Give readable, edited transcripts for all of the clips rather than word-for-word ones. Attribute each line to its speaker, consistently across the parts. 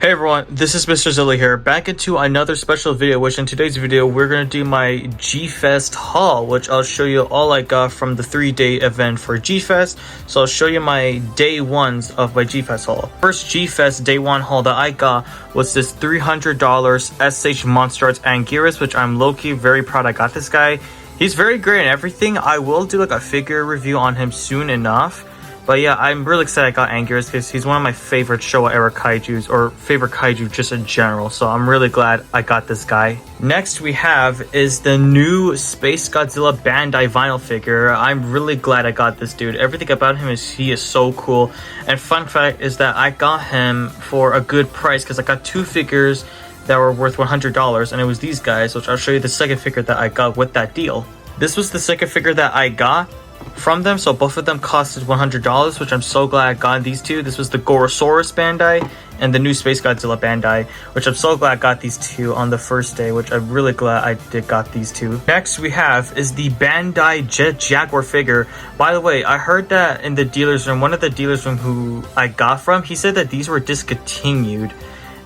Speaker 1: Hey everyone, this is Mr. Zilly here, back into another special video, which in today's video, we're going to do my Gfest haul, which I'll show you all I got from the 3-day event for Gfest. So I'll show you my day ones of my Gfest haul. First Gfest day one haul that I got was this $300 SH Monster Arts Anguirus, which I'm low-key very proud I got this guy. He's very great and everything. I will do like a figure review on him soon enough. But yeah, I'm really excited I got Anguirus because he's one of my favorite Showa era kaijus, or favorite kaiju just in general. So I'm really glad I got this guy. Next we have is the new Space Godzilla Bandai vinyl figure. I'm really glad I got this dude. Everything about him is he is so cool. And fun fact is that I got him for a good price because I got two figures that were worth $100, and it was these guys, which I'll show you the second figure that I got with that deal. This was the second figure that I got from them, so both of them costed $100, which I'm so glad I got these two. This was the Gorosaurus Bandai and the new Space Godzilla Bandai, which I'm so glad I got these two on the first day, which I'm really glad I got these two. Next we have is the Bandai Jet Jaguar figure. By the way, I heard that in the dealer's room, one of the dealers room who I got from, he said that these were discontinued.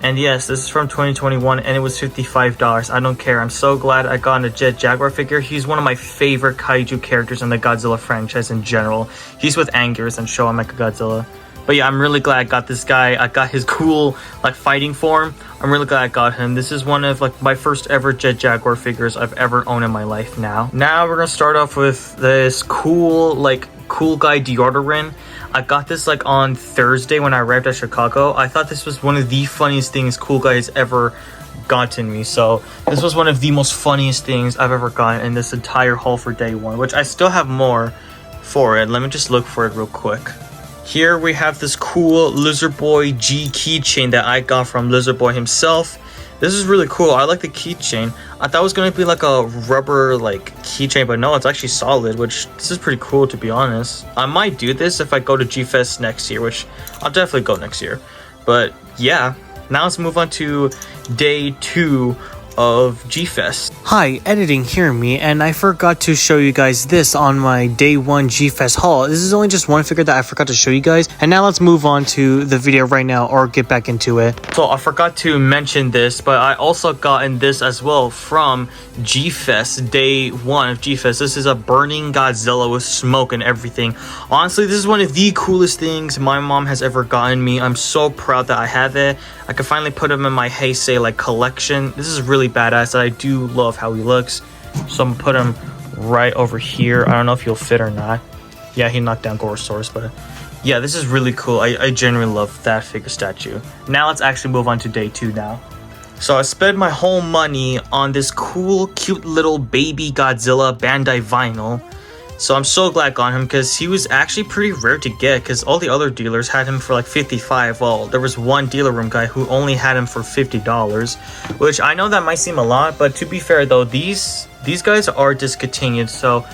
Speaker 1: And yes, this is from 2021 and it was $55. I don't care. I'm so glad I got a Jet Jaguar figure. He's one of my favorite kaiju characters in the Godzilla franchise in general. He's with Anguirus and Showa Mechagodzilla. But yeah, I'm really glad I got this guy. I got his cool like fighting form. I'm really glad I got him. This is one of like my first ever Jet Jaguar figures I've ever owned in my life now. Now we're gonna start off with this cool guy deodorant. I got this like on Thursday when I arrived at Chicago. I thought this was one of the funniest things Cool Guy has ever gotten me. So this was one of the most funniest things I've ever gotten in this entire haul for day one, which I still have more for it. Let me just look for it real quick. Here we have this cool Lizard Boy G keychain that I got from Lizard Boy himself. This is really cool. I like the keychain. I thought it was going to be like a rubber like keychain, but no, it's actually solid, which this is pretty cool to be honest. I might do this if I go to Gfest next year, which I'll definitely go next year. But yeah, now let's move on to day two of Gfest. Hi, editing hear me, and I forgot to show you guys this on my day one Gfest haul. This is only just one figure that I forgot to show you guys, and now let's move on to the video right now or get back into it. So I forgot to mention this, but I also gotten this as well from Gfest, day one of Gfest. This is a burning Godzilla with smoke and everything. Honestly, this is one of the coolest things my mom has ever gotten me. I'm so proud that I have it. I can finally put him in my Heisei like collection. This is really badass. I do love how he looks, so I'm gonna put him right over here. I don't know if he'll fit or not. Yeah, he knocked down Gorosaurus, but yeah, this is really cool. I genuinely love that figure statue. Now let's actually move on to day two now. So I spent my whole money on this cool cute little baby Godzilla Bandai vinyl. So I'm so glad I got him because he was actually pretty rare to get, because all the other dealers had him for like $55. Well, there was one dealer room guy who only had him for $50, which I know that might seem a lot, but to be fair though, these guys are discontinued. So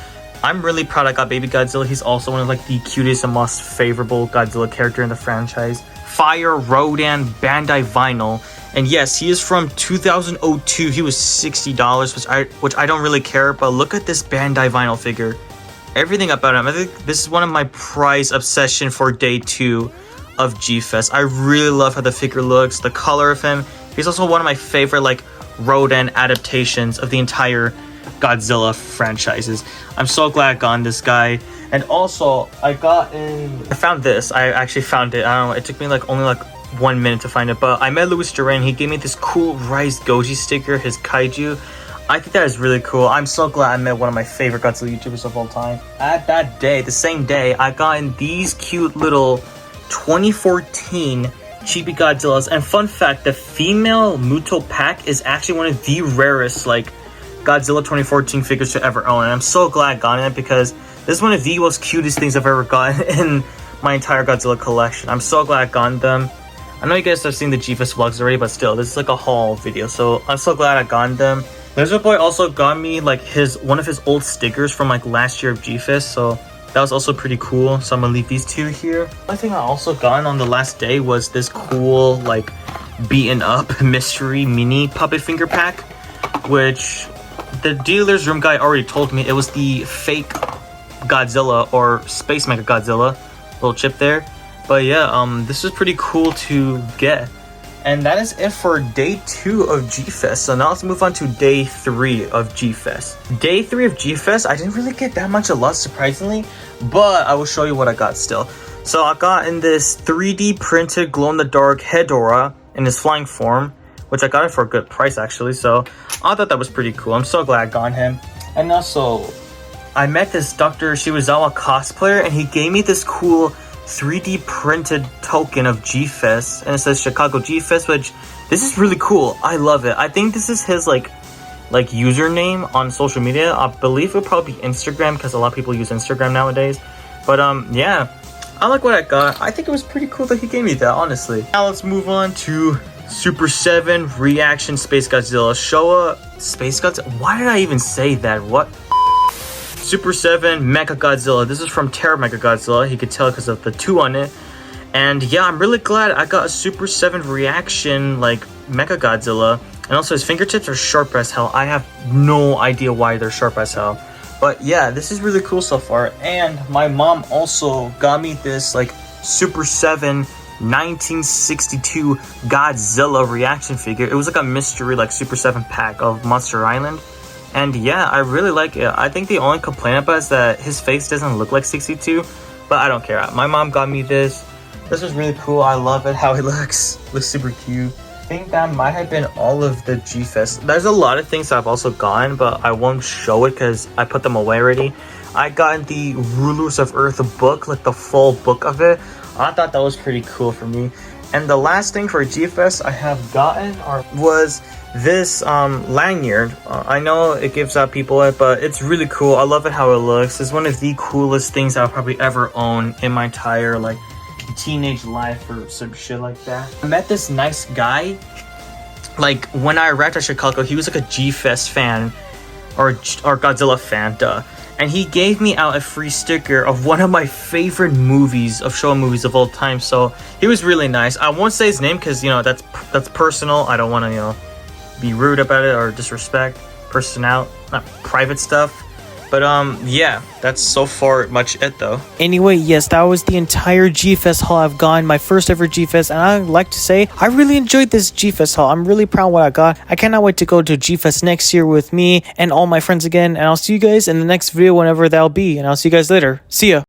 Speaker 1: I'm really proud I got baby Godzilla. He's also one of like the cutest and most favorable Godzilla character in the franchise. Fire Rodan Bandai vinyl. And yes, he is from 2002. He was $60, which I don't really care, but look at this Bandai vinyl figure. Everything about him. I think this is one of my prize obsession for day two of Gfest. I really love how the figure looks, the color of him. He's also one of my favorite like Rodan adaptations of the entire Godzilla franchises. I'm so glad I got this guy. And also I found this. I actually found it. I don't know, it took me only 1 minute to find it, but I met Louis Duran. He gave me this cool Rise Goji sticker, his kaiju. I think that is really cool. I'm so glad I met one of my favorite Godzilla YouTubers of all time. At that day, the same day, I got in these cute little 2014 Chibi Godzillas. And fun fact, the female Muto pack is actually one of the rarest like Godzilla 2014 figures to ever own. And I'm so glad I got it because this is one of the most cutest things I've ever gotten in my entire Godzilla collection. I'm so glad I got them. I know you guys have seen the Gfest vlogs already, but still, this is like a haul video. So I'm so glad I got them. Lizard Boy also got me like one of his old stickers from like last year of Gfest, so that was also pretty cool. So I'm gonna leave these two here. One thing I also got on the last day was this cool like beaten up mystery mini puppet finger pack, which the dealer's room guy already told me it was the fake Godzilla or Space Mechagodzilla little chip there. But yeah, this is pretty cool to get. And that is it for day 2 of Gfest. So now let's move on to day 3 of Gfest. Day 3 of Gfest, I didn't really get that much of love, surprisingly, but I will show you what I got still. So I got in this 3D printed glow-in-the-dark Hedora in this flying form, which I got it for a good price actually. So I thought that was pretty cool. I'm so glad I got him. And also, I met this Dr. Shiwazawa cosplayer, and he gave me this cool 3D printed token of Gfest, and it says Chicago Gfest, which this is really cool. I love it. I think this is his like username on social media. I believe it would probably be Instagram, because a lot of people use Instagram nowadays. But yeah, I like what I got. I think it was pretty cool that he gave me that, honestly. Now let's move on to Super 7 Reaction Space Godzilla. Showa Space Godzilla? Why did I even say that? What? Super 7 Mecha Godzilla. This is from Terra Mega Godzilla. You could tell because of the 2 on it. And yeah, I'm really glad I got a Super 7 Reaction like Mecha Godzilla. And also his fingertips are sharp as hell. I have no idea why they're sharp as hell. But yeah, this is really cool so far. And my mom also got me this like Super 7 1962 Godzilla reaction figure. It was like a mystery like Super 7 pack of Monster Island. And yeah, I really like it. I think the only complaint about it is that his face doesn't look like 62, but I don't care. My mom got me this. This is really cool. I love it how it looks. Looks super cute. I think that might have been all of the Gfest. There's a lot of things I've also gotten, but I won't show it because I put them away already. I got the Rulers of Earth book, like the full book of it. I thought that was pretty cool for me. And the last thing for Gfest I have gotten was this lanyard. I know it gives out people it, but it's really cool. I love it how it looks. It's one of the coolest things I'll probably ever own in my entire like teenage life or some shit like that. I met this nice guy. Like when I arrived at Chicago, he was like a Gfest fan or Godzilla fan, duh. And he gave me out a free sticker of one of my favorite movies, of Showa movies of all time. So he was really nice. I won't say his name because, you know, that's personal. I don't want to, you know, be rude about it or disrespect not private stuff. But yeah, that's so far much it though. Anyway, yes, that was the entire Gfest haul I've gotten, my first ever Gfest, and I'd like to say I really enjoyed this Gfest haul. I'm really proud of what I got. I cannot wait to go to Gfest next year with me and all my friends again, and I'll see you guys in the next video whenever that'll be, and I'll see you guys later. See ya.